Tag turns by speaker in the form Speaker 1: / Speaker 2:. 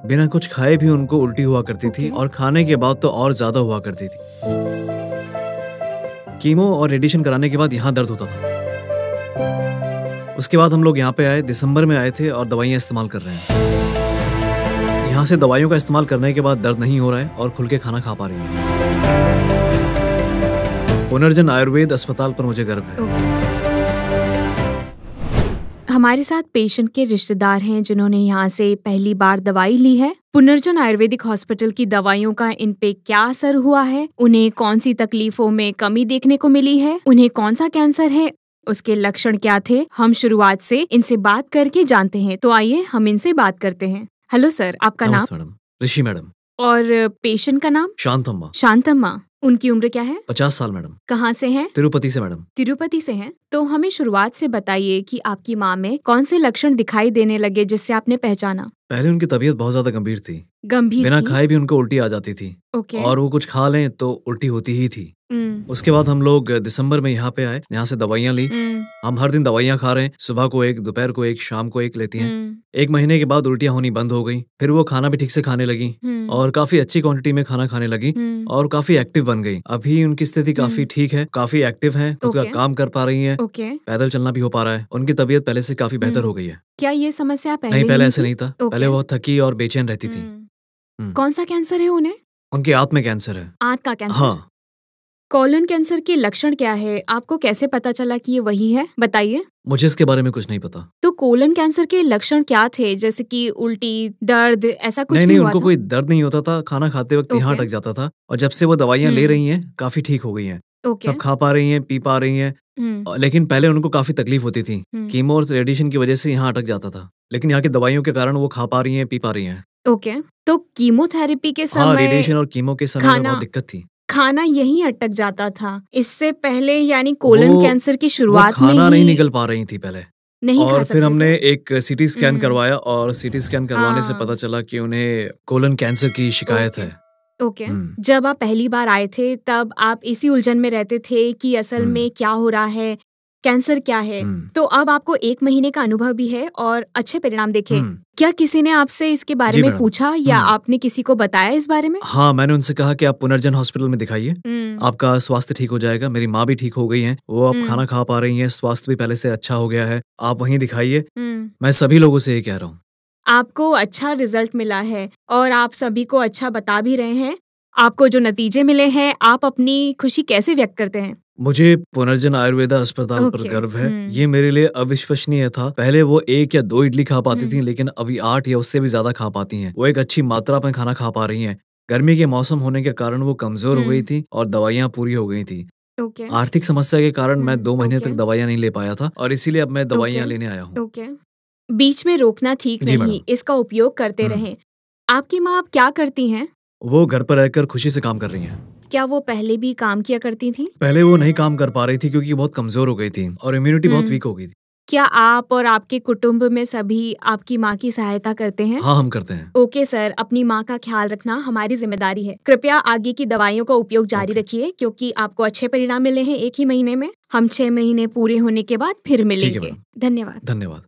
Speaker 1: बिना कुछ खाए भी उनको उल्टी हुआ करती थी और खाने के बाद तो और ज्यादा हुआ करती थी। कीमो और रेडिएशन कराने के बाद यहाँ दर्द होता था। उसके बाद हम लोग यहाँ पे आए, दिसंबर में आए थे और दवाइयाँ इस्तेमाल कर रहे हैं। यहाँ से दवाइयों का इस्तेमाल करने के बाद दर्द नहीं हो रहा है और खुल के खाना खा पा रही है। पुनर्जन आयुर्वेद अस्पताल पर मुझे गर्व है।
Speaker 2: हमारे साथ पेशेंट के रिश्तेदार हैं जिन्होंने यहाँ से पहली बार दवाई ली है। पुनर्जन आयुर्वेदिक हॉस्पिटल की दवाइयों का इन पे क्या असर हुआ है, उन्हें कौन सी तकलीफों में कमी देखने को मिली है, उन्हें कौन सा कैंसर है, उसके लक्षण क्या थे, हम शुरुआत से इनसे बात करके जानते हैं। तो आइए हम इनसे बात करते हैं। हेलो सर, आपका नाम?
Speaker 1: मैडम ऋषि मैडम।
Speaker 2: और पेशेंट का नाम?
Speaker 1: शांतम्मा।
Speaker 2: शांतम्मा। उनकी उम्र क्या है?
Speaker 1: 50 साल मैडम।
Speaker 2: कहाँ से हैं?
Speaker 1: तिरुपति से मैडम।
Speaker 2: तिरुपति से हैं। तो हमें शुरुआत से बताइए कि आपकी माँ में कौन से लक्षण दिखाई देने लगे जिससे आपने पहचाना?
Speaker 1: पहले उनकी तबीयत बहुत ज्यादा गंभीर थी।
Speaker 2: बिना
Speaker 1: खाए भी उनको उल्टी आ जाती थी। और वो कुछ खा लें तो उल्टी होती ही थी। उसके बाद हम लोग दिसंबर में यहाँ पे आए, यहाँ से दवाइयाँ ली। हम हर दिन दवाइयाँ खा रहे हैं, सुबह को एक, दोपहर को एक, शाम को एक लेती हैं। 1 महीने के बाद उल्टियाँ होनी बंद हो गई। फिर वो खाना भी ठीक से खाने लगी और काफी अच्छी क्वांटिटी में खाना खाने लगी और काफी एक्टिव बन गई। अभी उनकी स्थिति काफी ठीक है, काफी एक्टिव है, काम कर पा रही है, पैदल चलना भी हो पा रहा है। उनकी तबीयत पहले से काफी बेहतर हो गई है।
Speaker 2: क्या ये समस्या
Speaker 1: नहीं, पहले ऐसे नहीं था। पहले बहुत थकी और बेचैन रहती थी।
Speaker 2: कौन सा कैंसर है उन्हें?
Speaker 1: उनके आंत में कैंसर है।
Speaker 2: आंत का कैंसर?
Speaker 1: हाँ।
Speaker 2: कोलन कैंसर के लक्षण क्या है? आपको कैसे पता चला कि ये वही है, बताइए।
Speaker 1: मुझे इसके बारे में कुछ नहीं पता।
Speaker 2: तो कोलन कैंसर के लक्षण क्या थे, जैसे कि उल्टी, दर्द, ऐसा कुछ?
Speaker 1: नहीं, उनको कोई दर्द नहीं होता था, खाना खाते वक्त यहाँ अटक जाता था। और जब से वो दवाइयाँ ले रही हैं काफी ठीक हो गई हैं। सब खा पा रही हैं, पी पा रही हैं। लेकिन पहले उनको काफी तकलीफ होती थी, कीमो और रेडिएशन की वजह से यहाँ अटक जाता था। लेकिन यहाँ की दवाइयों के कारण वो खा पा रही हैं, पी पा रही हैं।
Speaker 2: तो कीमोथेरेपी के समय,
Speaker 1: रेडिएशन और कीमो के समय में बहुत दिक्कत थी।
Speaker 2: खाना यहीं अटक जाता था। इससे पहले यानी कोलन कैंसर की शुरुआत में
Speaker 1: खाना नहीं निकल पा रही थी पहले।
Speaker 2: नहीं
Speaker 1: और फिर हमने एक सीटी स्कैन करवाया और सीटी स्कैन करवाने से पता चला कि उन्हें कोलन कैंसर की शिकायत है।
Speaker 2: जब आप पहली बार आए थे तब आप इसी उलझन में रहते थे कि असल में क्या हो रहा है, कैंसर क्या है। तो अब आपको 1 महीने का अनुभव भी है और अच्छे परिणाम देखे। क्या किसी ने आपसे इसके बारे में पूछा या आपने किसी को बताया इस बारे में?
Speaker 1: हाँ, मैंने उनसे कहा कि आप पुनर्जन हॉस्पिटल में दिखाइए, आपका स्वास्थ्य ठीक हो जाएगा। मेरी माँ भी ठीक हो गई है, वो अब खाना खा पा रही है, स्वास्थ्य भी पहले से अच्छा हो गया है, आप वहीं दिखाइए। मैं सभी लोगों से ये कह रहा हूँ।
Speaker 2: आपको अच्छा रिजल्ट मिला है और आप सभी को अच्छा बता भी रहे हैं। आपको जो नतीजे मिले हैं, आप अपनी खुशी कैसे व्यक्त करते हैं?
Speaker 1: मुझे पुनर्जन आयुर्वेदा अस्पताल पर गर्व है। ये मेरे लिए अविश्वसनीय था। पहले वो 1 या 2 इडली खा पाती थी, लेकिन अभी 8 या उससे भी ज्यादा खा पाती हैं। वो एक अच्छी मात्रा में खाना खा पा रही हैं। गर्मी के मौसम होने के कारण वो कमजोर हो गई थी और दवाइयाँ पूरी हो गई थी। आर्थिक समस्या के कारण मैं 2 महीने तक दवाइयाँ नहीं ले पाया था और इसीलिए अब मैं दवाइयाँ लेने आया हूँ।
Speaker 2: बीच में रोकना ठीक नहीं, इसका उपयोग करते रहें। आपकी माँ अब क्या करती हैं?
Speaker 1: वो घर पर रहकर खुशी से काम कर रही हैं।
Speaker 2: क्या वो पहले भी काम किया करती थी?
Speaker 1: पहले वो नहीं काम कर पा रही थी क्योंकि बहुत कमजोर हो गई थी और इम्यूनिटी बहुत वीक हो गई थी।
Speaker 2: क्या आप और आपके कुटुंब में सभी आपकी माँ की सहायता करते हैं?
Speaker 1: हाँ, हम करते हैं।
Speaker 2: ओके सर, अपनी माँ का ख्याल रखना हमारी जिम्मेदारी है। कृपया आगे की दवाइयों का उपयोग जारी रखिए क्योंकि आपको अच्छे परिणाम मिले हैं 1 ही महीने में। हम 6 महीने पूरे होने के बाद फिर मिलेंगे। धन्यवाद।